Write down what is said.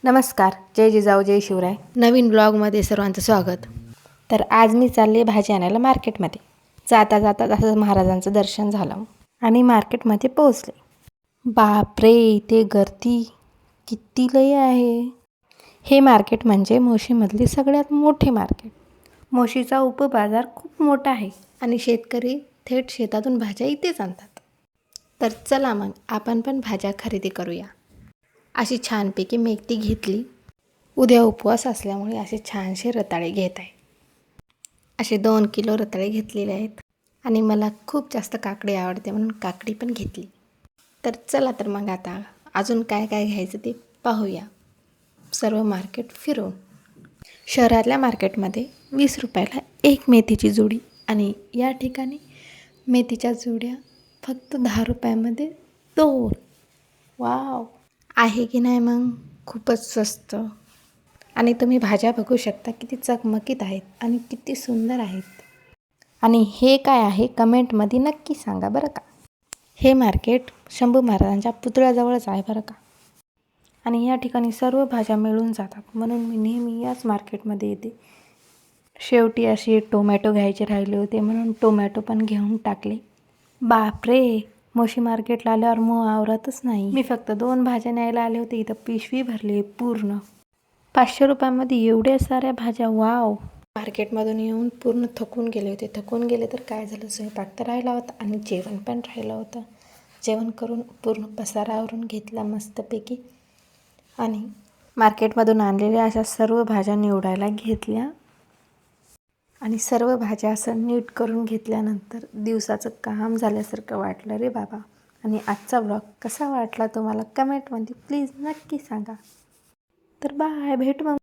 नमस्कार, जय जिजाऊ जय शिवराय. नवीन ब्लॉगमध्ये सर्वांचं स्वागत. तर आज मी चालले भाजी आणायला मार्केटमध्ये. जाता जाता असं महाराजांचं दर्शन झालं आणि मार्केटमध्ये पोहोचले. बापरे, इथे गर्दी किती लई आहे. हे मार्केट म्हणजे मोशीमधली सगळ्यात मोठे मार्केट. मोशीचा उपबाजार खूप मोठा आहे आणि शेतकरी थेट शेतातून भाज्या इथेच आणतात. तर चला मग आपण पण भाज्या खरेदी करूया. अशी छानपैकी मेथी घेतली. उद्या उपवास असल्यामुळे असे छानसे रताळे घेत आहे. असे 2 किलो रताळे घेतलेले आहेत आणि मला खूप जास्त काकडी आवडते म्हणून काकडी पण घेतली. तर चला तर मग आता अजून काय काय घ्यायचं ते पाहूया. सर्व मार्केट फिरून. शहरातल्या मार्केटमध्ये 20 रुपयाला एक मेथीची जुडी आणि या ठिकाणी मेथीच्या जुड्या फक्त 10 रुपयामध्ये 2. वाव, आहे की नाही मग, खूपच स्वस्त. आणि तुम्ही भाज्या बघू शकता किती चकमकीत आहेत आणि किती सुंदर आहेत. आणि हे काय आहे कमेंटमध्ये नक्की सांगा बरं का. हे मार्केट शंभू महाराजांच्या पुतळ्याजवळच आहे बरं का. आणि या ठिकाणी सर्व भाज्या मिळून जातात म्हणून मी नेहमी याच मार्केटमध्ये येते. शेवटी अशी टोमॅटो घ्यायचे राहिले होते म्हणून टोमॅटो पण घेऊन टाकले. बापरे, मोशी मार्केटला आल्यावर मग आवरतच नाही. मी फक्त 2 भाज्या न्यायला आले होते, इथं पिशवी भरली पूर्ण. 500 रुपयामध्ये एवढ्या साऱ्या भाज्या. वाव. मार्केटमधून येऊन पूर्ण थकून गेले होते. थकून गेले तर काय झालं, स्वयंपाक तर राहिला होता आणि जेवण पण राहिलं होतं. जेवण करून पूर्ण पसारावरून घेतला मस्तपैकी आणि मार्केटमधून आणलेल्या अशा सर्व भाज्या निवडायला घेतल्या. आणि सर्व भाज्या असं नीट करून घेतल्यानंतर दिवसाचं काम झाल्यासारखं वाटलं रे बाबा. आणि आजचा ब्लॉग कसा वाटला तुम्हाला कमेंटमध्ये प्लीज नक्की सांगा. तर बाय, भेटू मग.